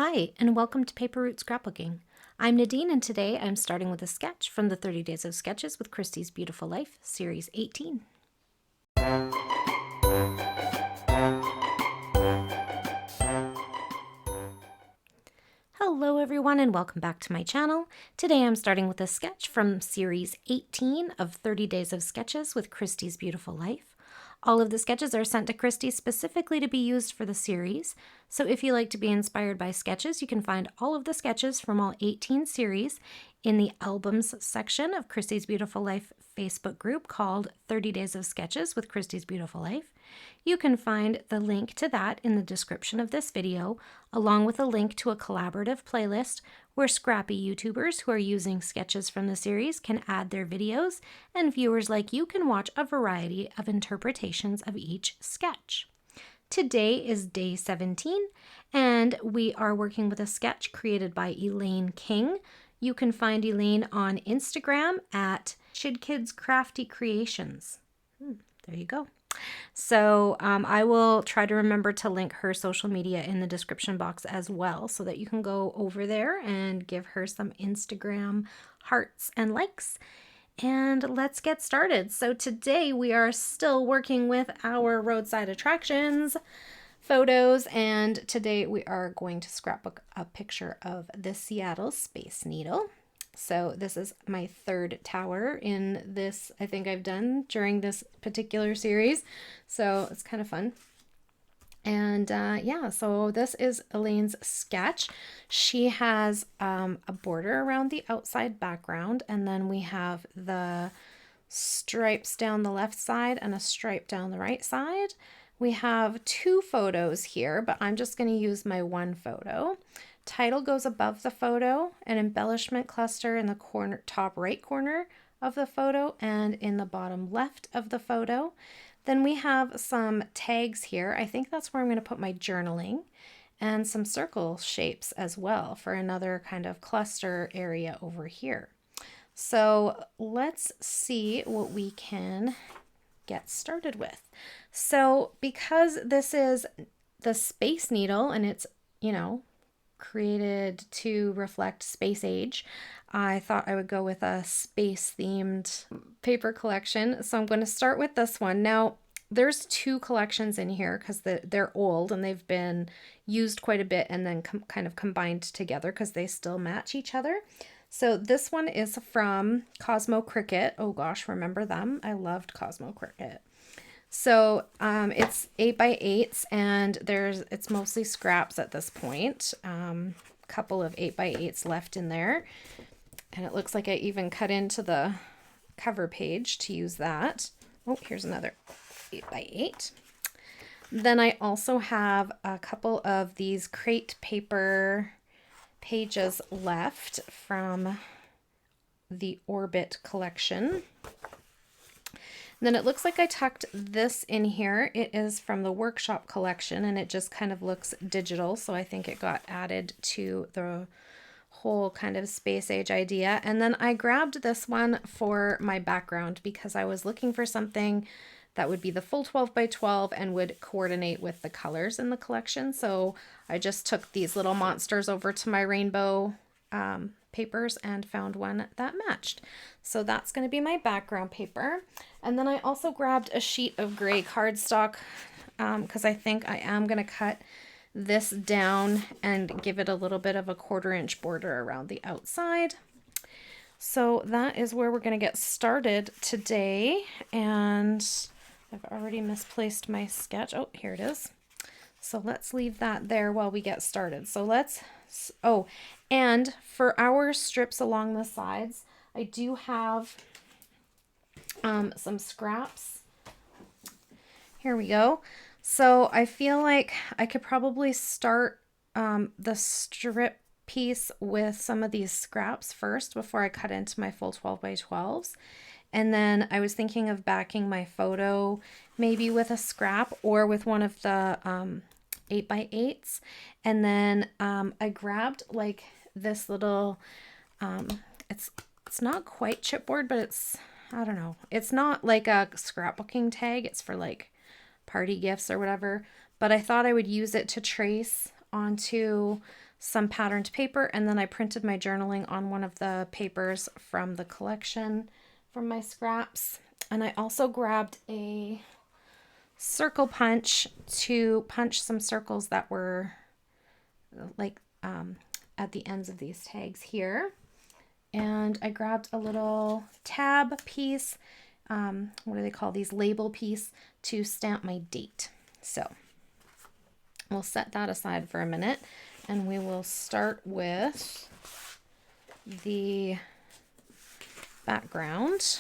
Hi, and welcome to Paper Route Scrapbooking. I'm Nadine, and today I'm starting with a sketch from the 30 Days of Sketches with Christy's Beautiful Life, Series 18. Hello everyone, and welcome back to my channel. Today I'm starting with a sketch from Series 18 of 30 Days of Sketches with Christy's Beautiful Life. All of the sketches are sent to Christy specifically to be used for the series, so if you like to be inspired by sketches, you can find all of the sketches from all 18 series in the Albums section of Christy's Beautiful Life Facebook group called 30 Days of Sketches with Christy's Beautiful Life. You can find the link to that in the description of this video, along with a link to a collaborative playlist where scrappy YouTubers who are using sketches from the series can add their videos, and viewers like you can watch a variety of interpretations of each sketch. Today is day 17, and we are working with a sketch created by Elaine King. You can find Elaine on Instagram at Chidkids Crafty Creations. There you go. So I will try to remember to link her social media in the description box as well, so that you can go over there and give her some Instagram hearts and likes. And let's get started. So today we are still working with our roadside attractions photos, and today we are going to scrapbook a picture of the Seattle Space Needle. So this is my third tower in this I think I've done during this particular series. So it's kind of fun. And yeah, so this is Elaine's sketch. She has a border around the outside background, and then we have the stripes down the left side and a stripe down the right side. We have two photos here, but I'm just going to use my one photo. Title goes above the photo, an embellishment cluster in the corner, top right corner of the photo, and in the bottom left of the photo. Then we have some tags here. I think that's where I'm going to put my journaling, and some circle shapes as well for another kind of cluster area over here. So let's see what we can get started with. So because this is the Space Needle and it's, created to reflect space age, I thought I would go with a space themed paper collection. So I'm going to start with this one. Now there's two collections in here because they're old and they've been used quite a bit and then kind of combined together because they still match each other. So this one is from Cosmo Cricket. Oh gosh, remember them? I loved Cosmo Cricket. So it's 8x8s, and it's mostly scraps at this point. Couple of 8x8s left in there, and it looks like I even cut into the cover page to use that. Oh, here's another 8x8. Then I also have a couple of these crate paper pages left from the Orbit collection. Then it looks like I tucked this in here. It is from the Workshop collection, and it just kind of looks digital, so I think it got added to the whole kind of space age idea. And then I grabbed this one for my background because I was looking for something that would be the full 12x12 and would coordinate with the colors in the collection. So I just took these little monsters over to my rainbow papers and found one that matched. So that's going to be my background paper. And then I also grabbed a sheet of gray cardstock because I think I am going to cut this down and give it a little bit of a 1/4 inch border around the outside. So that is where we're going to get started today. And I've already misplaced my sketch. Oh, here it is. So let's leave that there while we get started. So and for our strips along the sides, I do have some scraps. Here we go. So I feel like I could probably start the strip piece with some of these scraps first before I cut into my full 12x12s. And then I was thinking of backing my photo maybe with a scrap or with one of the 8x8s. And then I grabbed like this little, it's not quite chipboard, but it's, I don't know. It's not like a scrapbooking tag. It's for like party gifts or whatever. But I thought I would use it to trace onto some patterned paper, and then I printed my journaling on one of the papers from the collection from my scraps. And I also grabbed a circle punch to punch some circles that were like at the ends of these tags here. And I grabbed a little tab piece, what do they call these, label piece, to stamp my date. So we'll set that aside for a minute, and we will start with the background.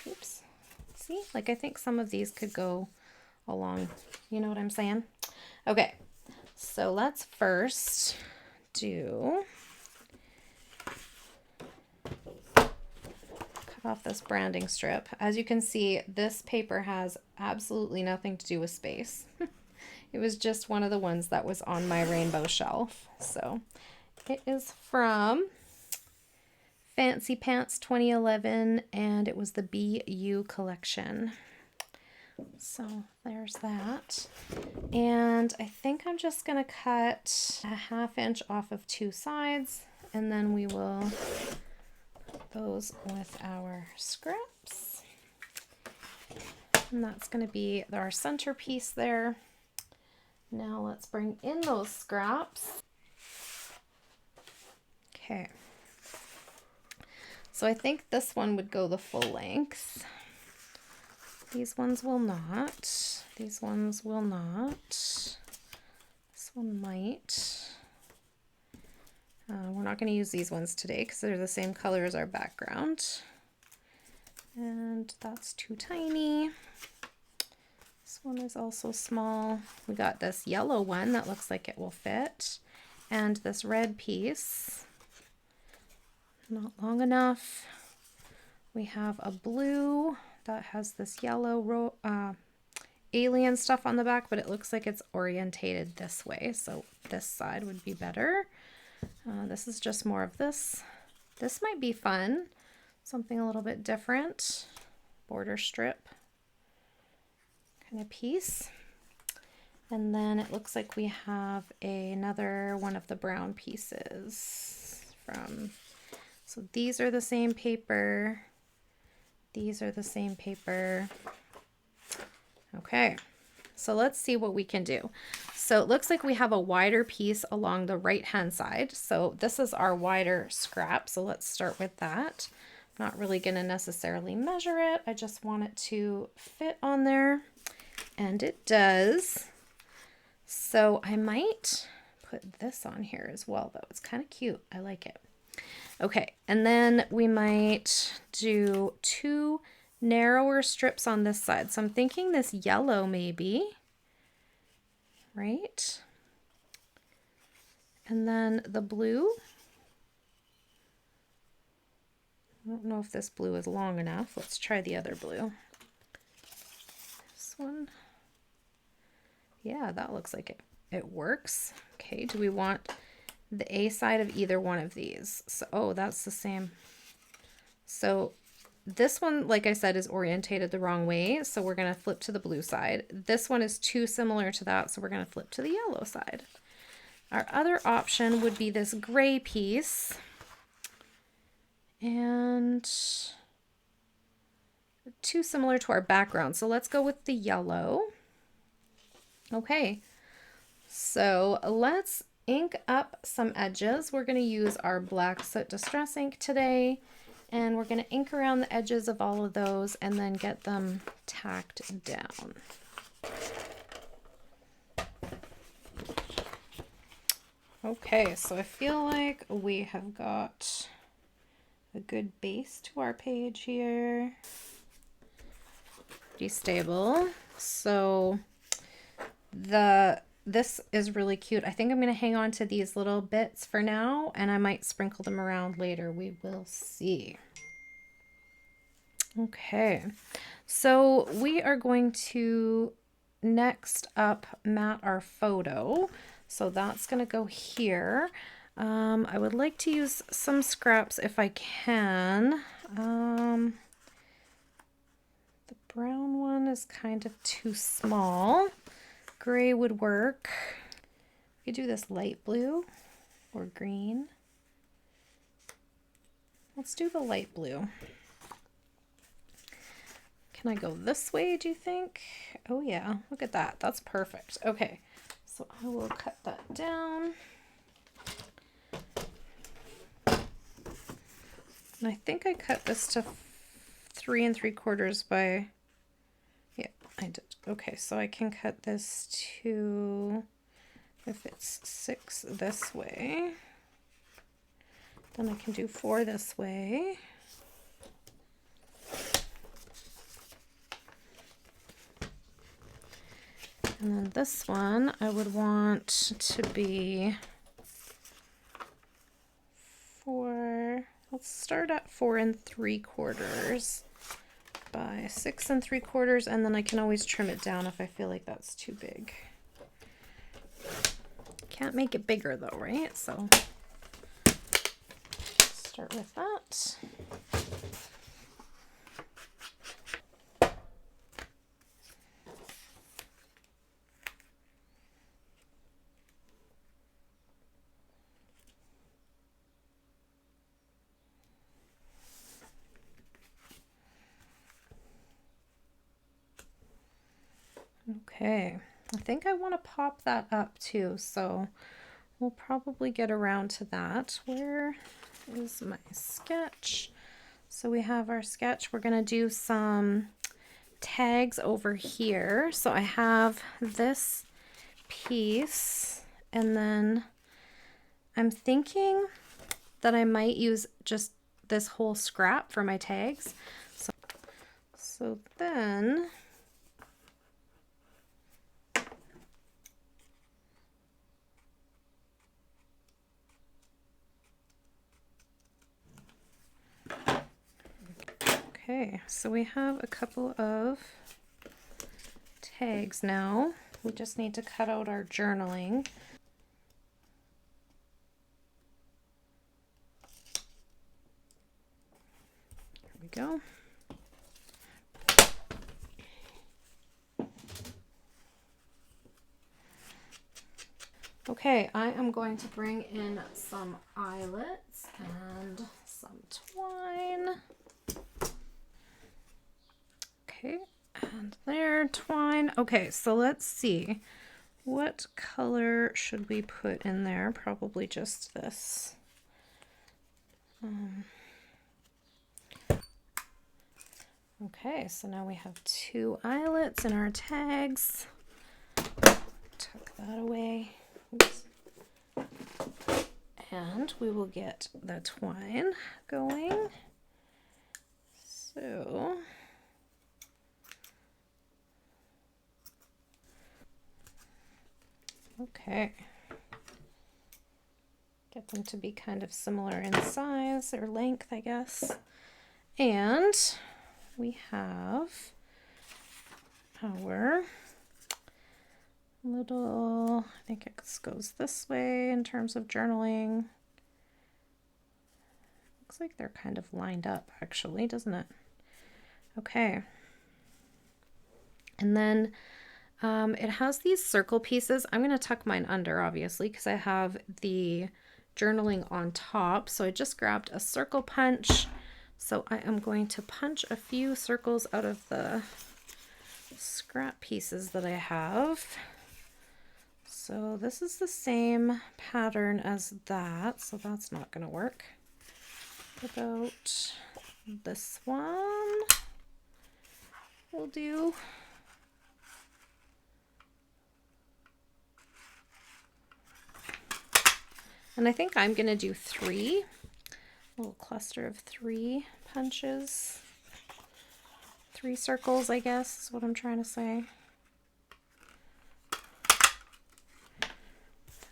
Oops. See, like I think some of these could go along, you know what I'm saying? Okay, so let's first do, cut off this branding strip. As you can see, this paper has absolutely nothing to do with space. It was just one of the ones that was on my rainbow shelf. So it is from Fancy Pants 2011, and it was the BU collection. So there's that. And I think I'm just going to cut a 1/2 inch off of 2 sides, and then we will put those with our scraps. And that's going to be our centerpiece there. Now let's bring in those scraps. Okay. So I think this one would go the full length. These ones will not. These ones will not. This one might. We're not going to use these ones today because they're the same color as our background. And that's too tiny. This one is also small. We got this yellow one that looks like it will fit. And this red piece, not long enough. We have a blue that has this yellow alien stuff on the back, but it looks like it's orientated this way. So this side would be better. This is just more of this. This might be fun. Something a little bit different. Border strip kind of piece. And then it looks like we have another one of the brown pieces from, so these are the same paper. These are the same paper. Okay, so let's see what we can do. So it looks like we have a wider piece along the right-hand side. So this is our wider scrap. So let's start with that. I'm not really going to necessarily measure it. I just want it to fit on there. And it does. So I might put this on here as well, though. It's kind of cute. I like it. Okay, and then we might do 2 narrower strips on this side. So I'm thinking this yellow maybe, right? And then the blue. I don't know if this blue is long enough. Let's try the other blue. This one. Yeah, that looks like it works. Okay, do we want the A side of either one of these? So, oh, that's the same. So this one, like I said, is orientated the wrong way. So we're going to flip to the blue side. This one is too similar to that. So we're going to flip to the yellow side. Our other option would be this gray piece. And too similar to our background. So let's go with the yellow. Okay, so let's ink up some edges. We're going to use our black soot distress ink today, and we're going to ink around the edges of all of those and then get them tacked down. Okay, so I feel like we have got a good base to our page here. Pretty stable. So this is really cute. I think I'm going to hang on to these little bits for now, and I might sprinkle them around later. We will see. Okay, so we are going to next up mat our photo. So that's going to go here. I would like to use some scraps if I can. The brown one is kind of too small. Gray would work. could do this light blue or green. Let's do the light blue. Can I go this way, do you think? Oh yeah, look at that. That's perfect. Okay, so I will cut that down. And I think I cut this to 3 3/4 by, yeah, I did. Okay, so I can cut this to, if it's 6 this way, then I can do 4 this way. And then this one I would want to be 4, let's start at 4 3/4 by 6 3/4, and then I can always trim it down if I feel like that's too big. Can't make it bigger though, right? So start with that. Okay, I think I want to pop that up too, so we'll probably get around to that. Where is my sketch? So we have our sketch. We're going to do some tags over here. So I have this piece, and then I'm thinking that I might use just this whole scrap for my tags. So then okay, so we have a couple of tags now. We just need to cut out our journaling. There we go. Okay, I am going to bring in some eyelets and some twine. Okay, and there, twine. Okay, so let's see. What color should we put in there? Probably just this. Okay, so now we have 2 eyelets in our tags. Tuck that away. Oops. And we will get the twine going. So okay, get them to be kind of similar in size or length, I guess. And we have our little, I think it goes this way in terms of journaling. Looks like they're kind of lined up actually, doesn't it? Okay. And then it has these circle pieces. I'm going to tuck mine under, obviously, because I have the journaling on top. So I just grabbed a circle punch. So I am going to punch a few circles out of the scrap pieces that I have. So this is the same pattern as that, so that's not going to work. What about this one? We'll do. And I think I'm going to do 3, a little cluster of 3 punches, 3 circles, I guess is what I'm trying to say.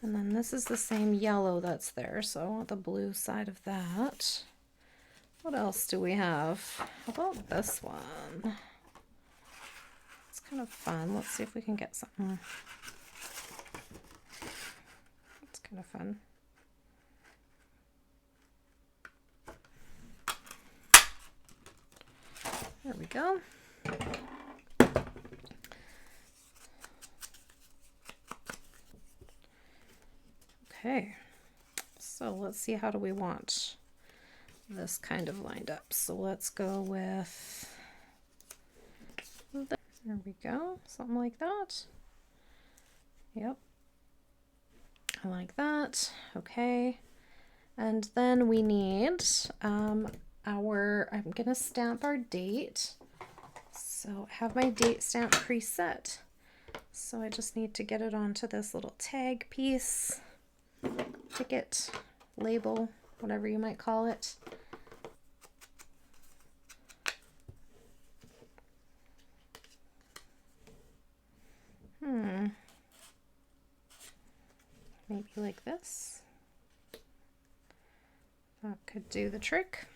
And then this is the same yellow that's there, so I want the blue side of that. What else do we have? How about this one? It's kind of fun. Let's see if we can get something. It's kind of fun. There we go. Okay, so let's see, how do we want this kind of lined up? So let's go with, there we go, something like that. Yep, I like that. Okay, and then we need I'm gonna stamp our date. So I have my date stamp preset. So I just need to get it onto this little tag piece, ticket, label, whatever you might call it. Maybe like this. That could do the trick.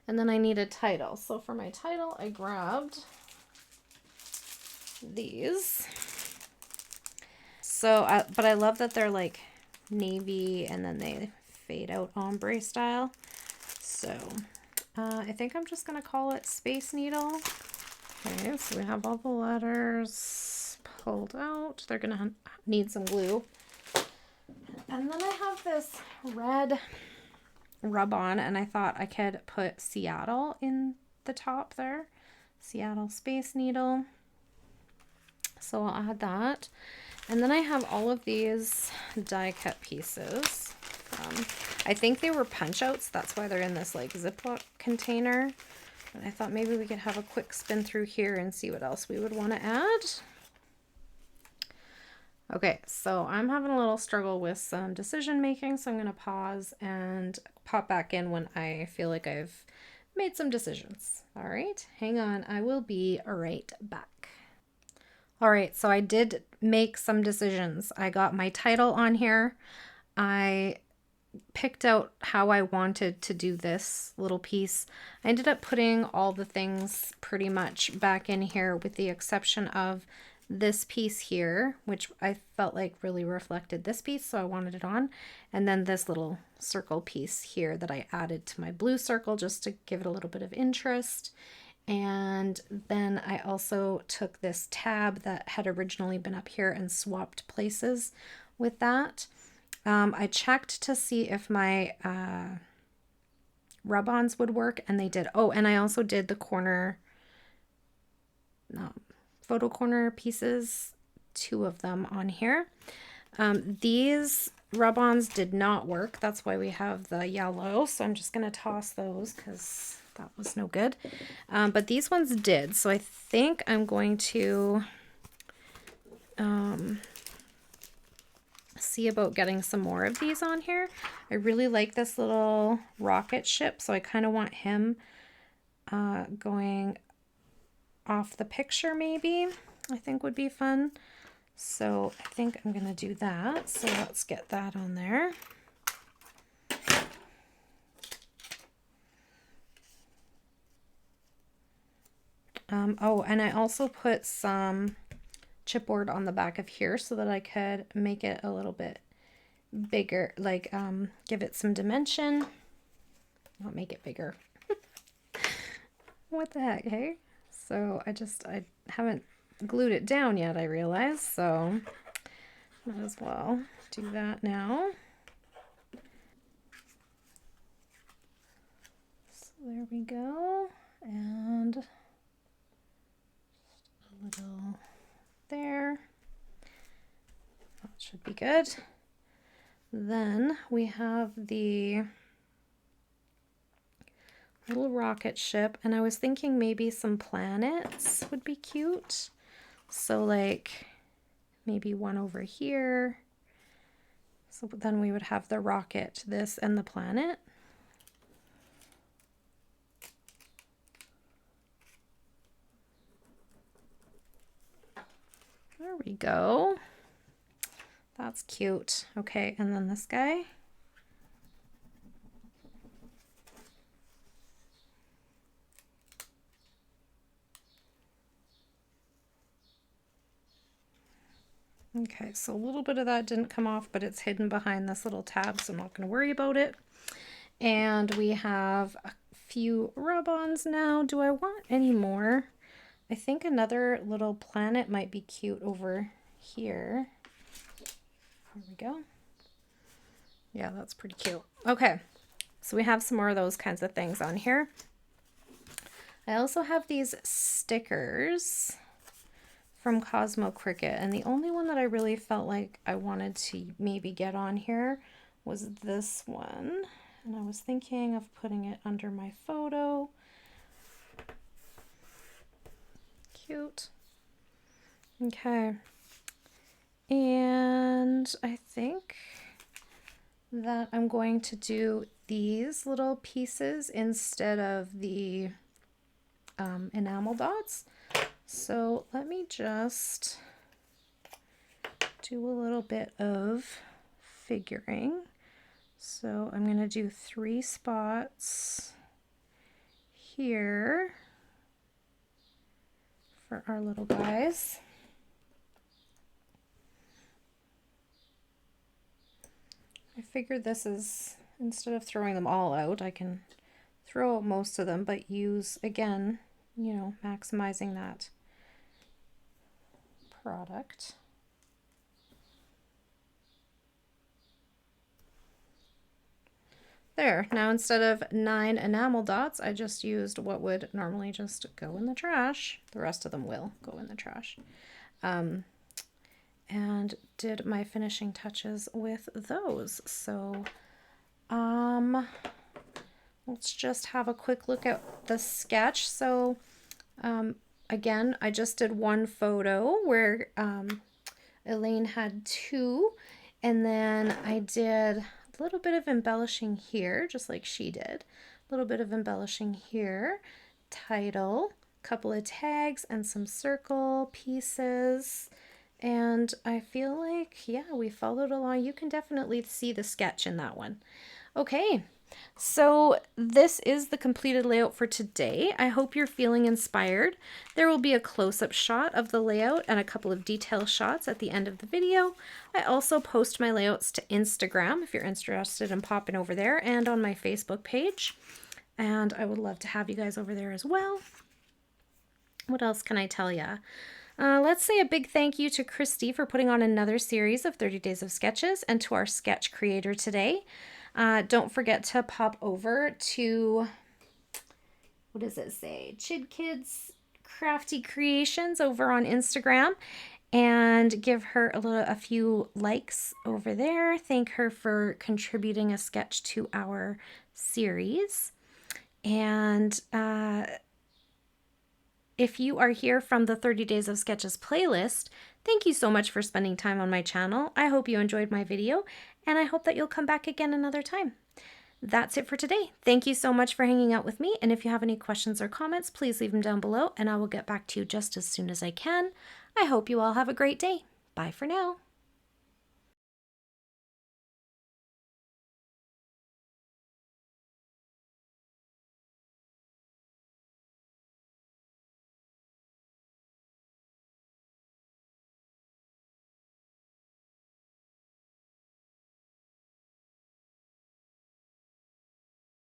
And then I need a title. So for my title, I grabbed these. So, but I love that they're like navy and then they fade out ombre style. So I think I'm just gonna call it Space Needle. Okay, so we have all the letters pulled out. They're gonna need some glue. And then I have this red rub-on, and I thought I could put Seattle in the top there. Seattle Space Needle. So I'll add that. And then I have all of these die cut pieces. I think they were punch outs. That's why they're in this like Ziploc container. But I thought maybe we could have a quick spin through here and see what else we would want to add. Okay, so I'm having a little struggle with some decision making, so I'm going to pause and pop back in when I feel like I've made some decisions. All right, hang on. I will be right back. All right, so I did make some decisions. I got my title on here. I picked out how I wanted to do this little piece. I ended up putting all the things pretty much back in here with the exception of this piece here, which I felt like really reflected this piece, so I wanted it on. And then this little circle piece here that I added to my blue circle just to give it a little bit of interest. And then I also took this tab that had originally been up here and swapped places with that. I checked to see if my rub-ons would work, and they did. Oh, and I also did the corner, photo corner pieces, 2 of them on here. These rub-ons did not work. That's why we have the yellow. So I'm just going to toss those because that was no good. But these ones did. So I think I'm going to see about getting some more of these on here. I really like this little rocket ship, so I kind of want him going off the picture maybe. I think would be fun. So I think I'm gonna do that. So let's get that on there. Oh, and I also put some chipboard on the back of here so that I could make it a little bit bigger, like give it some dimension. Not make it bigger. What the heck, hey? So I haven't glued it down yet, I realize, so might as well do that now. So there we go, and just a little there. That should be good. Then we have the little rocket ship, and I was thinking maybe some planets would be cute. So like maybe one over here. So then we would have the rocket, this, and the planet. There we go. That's cute. Okay, and then this guy. Okay, so a little bit of that didn't come off, but it's hidden behind this little tab, so I'm not going to worry about it. And we have a few rub-ons now. Do I want any more? I think another little planet might be cute over here. There we go. Yeah, that's pretty cute. Okay, so we have some more of those kinds of things on here. I also have these stickers from Cosmo Cricket, and the only one that I really felt like I wanted to maybe get on here was this one, and I was thinking of putting it under my photo. Cute. Okay, and I think that I'm going to do these little pieces instead of the enamel dots. So let me just do a little bit of figuring. So I'm going to do 3 spots here for our little guys. I figured this is, instead of throwing them all out, I can throw out most of them, but use, again, you know, maximizing that product. There, now instead of 9 enamel dots, I just used what would normally just go in the trash. The rest of them will go in the trash. And did my finishing touches with those. So let's just have a quick look at the sketch. So again, I just did one photo where Elaine had 2, and then I did a little bit of embellishing here, just like she did. A little bit of embellishing here. Title, couple of tags, and some circle pieces. And I feel like, yeah, we followed along. You can definitely see the sketch in that one. Okay, so this is the completed layout for today. I hope you're feeling inspired. There will be a close-up shot of the layout and a couple of detail shots at the end of the video. I also post my layouts to Instagram if you're interested in popping over there, and on my Facebook page. And I would love to have you guys over there as well. What else can I tell you? Let's say a big thank you to Christy for putting on another series of 30 Days of Sketches, and to our sketch creator today. Don't forget to pop over to, what does it say? Chid Kids Crafty Creations over on Instagram, and give her a few likes over there. Thank her for contributing a sketch to our series. And if you are here from the 30 Days of Sketches playlist, thank you so much for spending time on my channel. I hope you enjoyed my video, and I hope that you'll come back again another time. That's it for today. Thank you so much for hanging out with me, and if you have any questions or comments, please leave them down below, and I will get back to you just as soon as I can. I hope you all have a great day. Bye for now.